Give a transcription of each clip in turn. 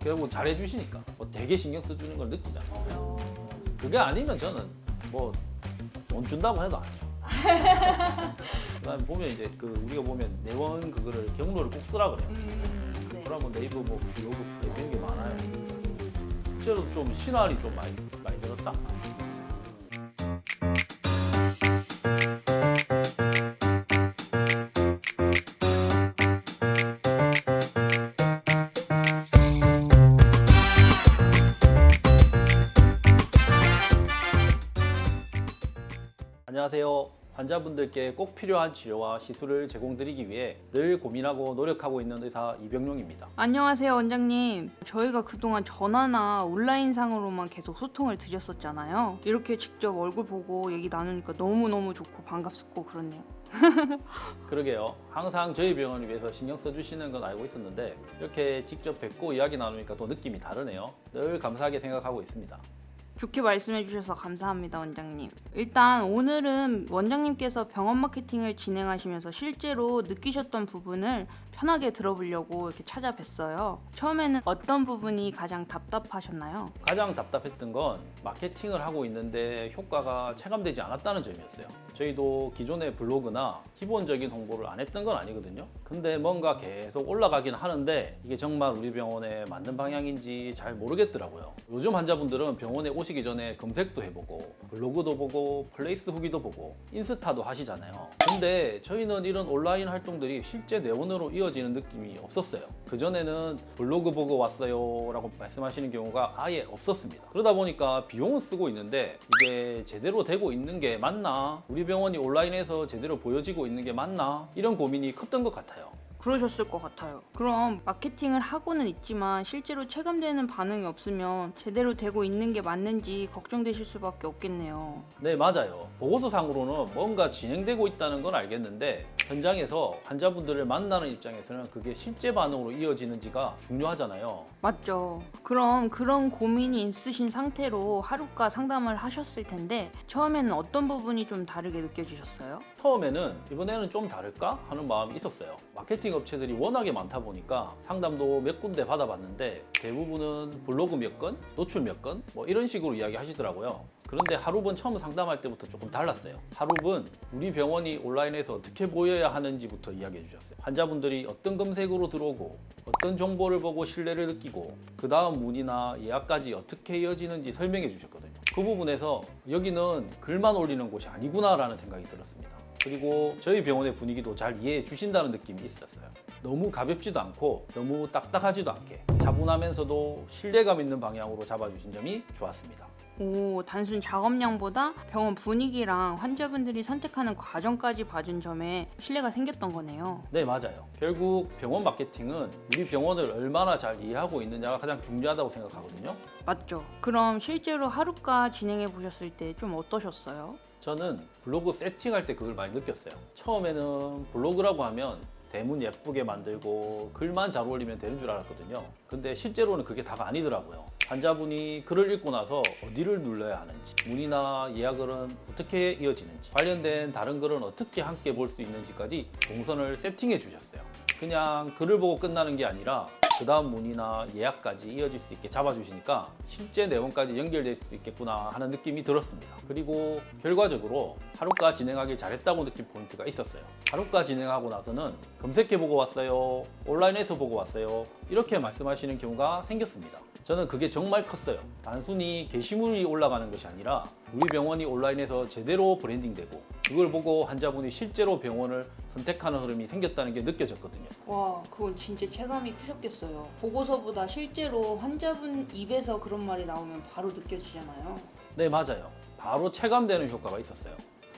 결국 잘해주시니까 되게 신경 써주는 걸 느끼잖아요. 그게 아니면 저는 뭐 돈 준다고 해도 안 해요. 그다음에 보면 이제 우리가 보면 내원 그거를 경로를 꼭 쓰라 그래요. 네. 그러면 네이버 뭐 블로그 이런 게 많아요. 실제로 좀 신활이 좀 많이 들었다. 안녕하세요. 환자분들께 꼭 필요한 치료와 시술을 제공드리기 위해 늘 고민하고 노력하고 있는 의사 이병용입니다. 안녕하세요, 원장님. 저희가 그동안 전화나 온라인상으로만 계속 소통을 드렸었잖아요. 이렇게 직접 얼굴 보고 얘기 나누니까 너무너무 좋고 반갑고 그렇네요. 그러게요. 항상 저희 병원을 위해서 신경 써주시는 건 알고 있었는데 이렇게 직접 뵙고 이야기 나누니까 또 느낌이 다르네요. 늘 감사하게 생각하고 있습니다. 좋게 말씀해 주셔서 감사합니다, 원장님. 일단 오늘은 원장님께서 병원 마케팅을 진행하시면서 실제로 느끼셨던 부분을 편하게 들어보려고 이렇게 찾아뵀어요. 처음에는 어떤 부분이 가장 답답하셨나요? 가장 답답했던 건 마케팅을 하고 있는데 효과가 체감되지 않았다는 점이었어요. 저희도 기존의 블로그나 기본적인 홍보를 안 했던 건 아니거든요. 근데 뭔가 계속 올라가긴 하는데 이게 정말 우리 병원에 맞는 방향인지 잘 모르겠더라고요. 요즘 환자분들은 병원에 오시기 전에 검색도 해보고 블로그도 보고 플레이스 후기도 보고 인스타도 하시잖아요. 근데 저희는 이런 온라인 활동들이 실제 내원으로 이어지는 느낌이 없었어요. 그전에는 블로그 보고 왔어요 라고 말씀하시는 경우가 아예 없었습니다. 그러다 보니까 비용은 쓰고 있는데 이게 제대로 되고 있는 게 맞나? 우리 병원이 온라인에서 제대로 보여지고 있는 게 맞나? 이런 고민이 컸던 것 같아요. 그러셨을 것 같아요. 그럼 마케팅을 하고는 있지만 실제로 체감되는 반응이 없으면 제대로 되고 있는 게 맞는지 걱정되실 수밖에 없겠네요. 네, 맞아요. 보고서상으로는 뭔가 진행되고 있다는 건 알겠는데 현장에서 환자분들을 만나는 입장에서는 그게 실제 반응으로 이어지는지가 중요하잖아요. 맞죠. 그럼 그런 고민이 있으신 상태로 하루가 상담을 하셨을 텐데 처음에는 어떤 부분이 좀 다르게 느껴지셨어요? 처음에는 이번에는 좀 다를까 하는 마음이 있었어요. 마케팅 업체들이 워낙에 많다 보니까 상담도 몇 군데 받아봤는데 대부분은 블로그 몇 건, 노출 몇 건, 뭐 이런 식으로 이야기 하시더라고요. 그런데 하루분 처음 상담할 때부터 조금 달랐어요. 하루분 우리 병원이 온라인에서 어떻게 보여야 하는지부터 이야기해 주셨어요. 환자분들이 어떤 검색으로 들어오고 어떤 정보를 보고 신뢰를 느끼고 그 다음 문의나 예약까지 어떻게 이어지는지 설명해 주셨거든요. 그 부분에서 여기는 글만 올리는 곳이 아니구나 라는 생각이 들었습니다. 그리고 저희 병원의 분위기도 잘 이해해 주신다는 느낌이 있었어요. 너무 가볍지도 않고 너무 딱딱하지도 않게 차분하면서도 신뢰감 있는 방향으로 잡아주신 점이 좋았습니다. 오, 단순 작업량보다 병원 분위기랑 환자분들이 선택하는 과정까지 봐준 점에 신뢰가 생겼던 거네요. 네, 맞아요. 결국 병원 마케팅은 우리 병원을 얼마나 잘 이해하고 있느냐가 가장 중요하다고 생각하거든요. 맞죠? 그럼 실제로 하루가 진행해 보셨을 때 좀 어떠셨어요? 저는 블로그 세팅할 때 그걸 많이 느꼈어요. 처음에는 블로그라고 하면 대문 예쁘게 만들고 글만 잘 올리면 되는 줄 알았거든요. 근데 실제로는 그게 다가 아니더라고요. 환자분이 글을 읽고 나서 어디를 눌러야 하는지, 문의나 예약은 어떻게 이어지는지, 관련된 다른 글은 어떻게 함께 볼 수 있는지까지 동선을 세팅해 주셨어요. 그냥 글을 보고 끝나는 게 아니라 그 다음 문의나 예약까지 이어질 수 있게 잡아주시니까 실제 내용까지 연결될 수 있겠구나 하는 느낌이 들었습니다. 그리고 결과적으로 하루가 진행하길 잘했다고 느낀 포인트가 있었어요. 하루가 진행하고 나서는 검색해보고 왔어요, 온라인에서 보고 왔어요, 이렇게 말씀하시는 경우가 생겼습니다. 저는 그게 정말 컸어요. 단순히 게시물이 올라가는 것이 아니라 우리 병원이 온라인에서 제대로 브랜딩되고 그걸 보고 환자분이 실제로 병원을 선택하는 흐름이 생겼다는 게 느껴졌거든요. 와, 그건 진짜 체감이 크셨겠어요. 보고서보다 실제로 환자분 입에서 그런 말이 나오면 바로 느껴지잖아요. 네, 맞아요. 바로 체감되는 효과가 있었어요.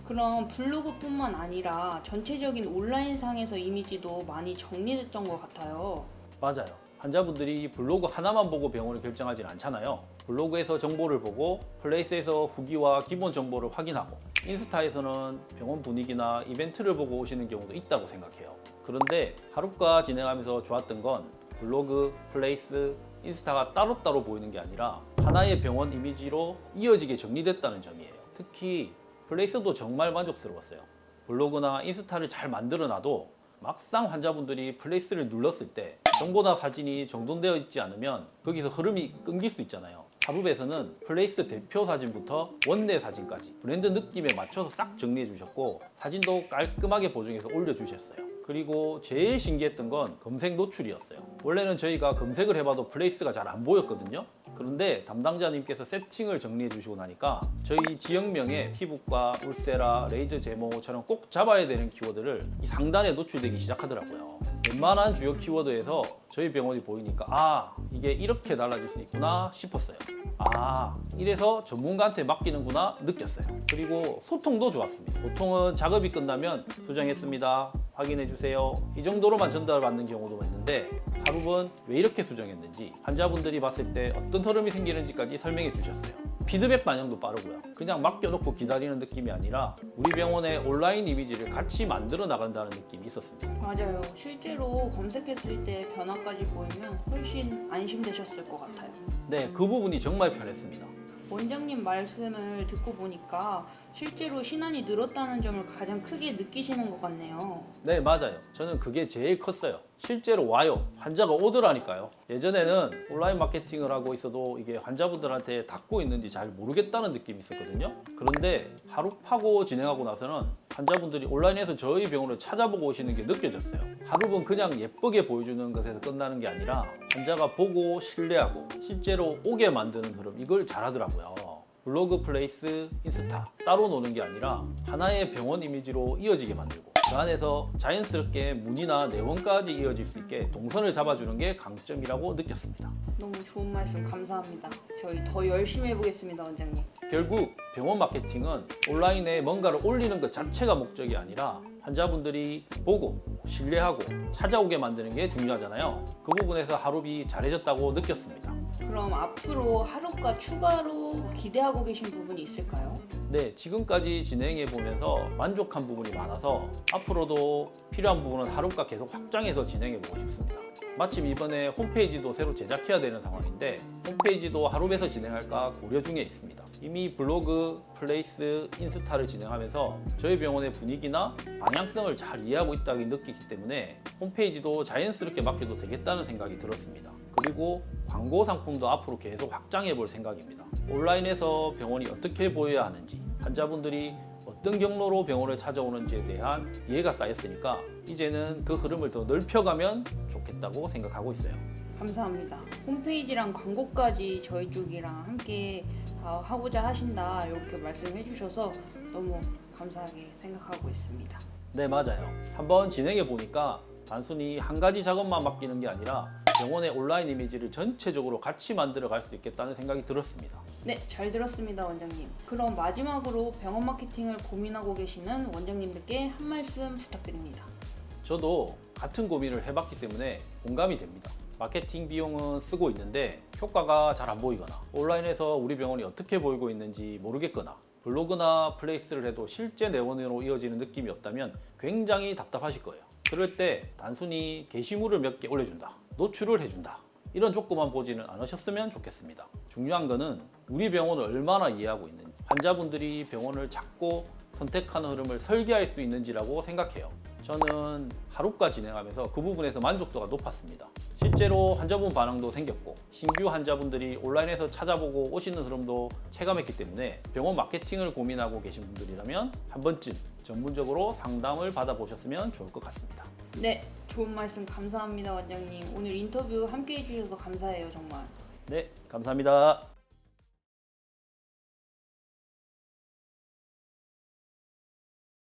그럼 블로그뿐만 아니라 전체적인 온라인상에서 이미지도 많이 정리됐던 것 같아요. 맞아요. 환자분들이 블로그 하나만 보고 병원을 결정하진 않잖아요. 블로그에서 정보를 보고 플레이스에서 후기와 기본 정보를 확인하고 인스타에서는 병원 분위기나 이벤트를 보고 오시는 경우도 있다고 생각해요. 그런데 하루가 진행하면서 좋았던 건 블로그, 플레이스, 인스타가 따로따로 보이는 게 아니라 하나의 병원 이미지로 이어지게 정리됐다는 점이에요. 특히 플레이스도 정말 만족스러웠어요. 블로그나 인스타를 잘 만들어 놔도 막상 환자분들이 플레이스를 눌렀을 때 정보나 사진이 정돈되어 있지 않으면 거기서 흐름이 끊길 수 있잖아요. 하루베에서는 플레이스 대표 사진부터 원내 사진까지 브랜드 느낌에 맞춰서 싹 정리해 주셨고 사진도 깔끔하게 보정해서 올려주셨어요. 그리고 제일 신기했던 건 검색 노출이었어요. 원래는 저희가 검색을 해봐도 플레이스가 잘 안 보였거든요. 그런데 담당자님께서 세팅을 정리해 주시고 나니까 저희 지역명에 피부과, 울세라, 레이저 제모처럼 꼭 잡아야 되는 키워드를 이 상단에 노출되기 시작하더라고요. 웬만한 주요 키워드에서 저희 병원이 보이니까 아, 이게 이렇게 달라질 수 있구나 싶었어요. 아, 이래서 전문가한테 맡기는구나 느꼈어요. 그리고 소통도 좋았습니다. 보통은 작업이 끝나면 수정했습니다, 확인해 주세요, 이 정도로만 전달받는 경우도 있는데 하루는 왜 이렇게 수정했는지, 환자분들이 봤을 때 어떤 흐름이 생기는지까지 설명해 주셨어요. 피드백 반영도 빠르고요. 그냥 맡겨놓고 기다리는 느낌이 아니라 우리 병원의 온라인 이미지를 같이 만들어 나간다는 느낌이 있었습니다. 맞아요. 실제로 검색했을 때 변화까지 보이면 훨씬 안심되셨을 것 같아요. 네, 그 부분이 정말 편했습니다. 원장님 말씀을 듣고 보니까 실제로 신안이 늘었다는 점을 가장 크게 느끼시는 것 같네요. 네, 맞아요. 저는 그게 제일 컸어요. 실제로 와요. 환자가 오더라니까요. 예전에는 온라인 마케팅을 하고 있어도 이게 환자분들한테 닿고 있는지 잘 모르겠다는 느낌이 있었거든요. 그런데 하루 파고 진행하고 나서는 환자분들이 온라인에서 저희 병원을 찾아보고 오시는 게 느껴졌어요. 하루는 그냥 예쁘게 보여주는 것에서 끝나는 게 아니라 환자가 보고 신뢰하고 실제로 오게 만드는 흐름, 이걸 잘하더라고요. 블로그, 플레이스, 인스타 따로 노는 게 아니라 하나의 병원 이미지로 이어지게 만들고 그 안에서 자연스럽게 문의나 내원까지 이어질 수 있게 동선을 잡아주는 게 강점이라고 느꼈습니다. 너무 좋은 말씀 감사합니다. 저희 더 열심히 해보겠습니다, 원장님. 결국 병원 마케팅은 온라인에 뭔가를 올리는 것 자체가 목적이 아니라 환자분들이 보고 신뢰하고 찾아오게 만드는 게 중요하잖아요. 그 부분에서 하루비 잘해줬다고 느꼈습니다. 그럼 앞으로 하루가 추가로 기대하고 계신 부분이 있을까요? 네, 지금까지 진행해 보면서 만족한 부분이 많아서 앞으로도 필요한 부분은 하루가 계속 확장해서 진행해 보고 싶습니다. 마침 이번에 홈페이지도 새로 제작해야 되는 상황인데 홈페이지도 하루에서 진행할까 고려 중에 있습니다. 이미 블로그, 플레이스, 인스타를 진행하면서 저희 병원의 분위기나 방향성을 잘 이해하고 있다고 느끼기 때문에 홈페이지도 자연스럽게 맡겨도 되겠다는 생각이 들었습니다. 그리고 광고 상품도 앞으로 계속 확장해 볼 생각입니다. 온라인에서 병원이 어떻게 보여야 하는지, 환자분들이 어떤 경로로 병원을 찾아오는지에 대한 이해가 쌓였으니까 이제는 그 흐름을 더 넓혀가면 좋겠다고 생각하고 있어요. 감사합니다. 홈페이지랑 광고까지 저희 쪽이랑 함께 하고자 하신다 이렇게 말씀해 주셔서 너무 감사하게 생각하고 있습니다. 네, 맞아요. 한번 진행해 보니까 단순히 한 가지 작업만 맡기는 게 아니라 병원의 온라인 이미지를 전체적으로 같이 만들어 갈 수 있겠다는 생각이 들었습니다. 네, 잘 들었습니다, 원장님. 그럼 마지막으로 병원 마케팅을 고민하고 계시는 원장님들께 한 말씀 부탁드립니다. 저도 같은 고민을 해봤기 때문에 공감이 됩니다. 마케팅 비용은 쓰고 있는데 효과가 잘 안 보이거나 온라인에서 우리 병원이 어떻게 보이고 있는지 모르겠거나 블로그나 플레이스를 해도 실제 내원으로 이어지는 느낌이 없다면 굉장히 답답하실 거예요. 그럴 때 단순히 게시물을 몇 개 올려준다, 노출을 해준다, 이런 조건만 보지는 않으셨으면 좋겠습니다. 중요한 거는 우리 병원을 얼마나 이해하고 있는지, 환자분들이 병원을 찾고 선택하는 흐름을 설계할 수 있는지라고 생각해요. 저는 하루가 진행하면서 그 부분에서 만족도가 높았습니다. 실제로 환자분 반응도 생겼고 신규 환자분들이 온라인에서 찾아보고 오시는 흐름도 체감했기 때문에 병원 마케팅을 고민하고 계신 분들이라면 한 번쯤 전문적으로 상담을 받아보셨으면 좋을 것 같습니다. 네, 좋은 말씀 감사합니다, 원장님. 오늘 인터뷰 함께 해주셔서 감사해요, 정말. 네, 감사합니다.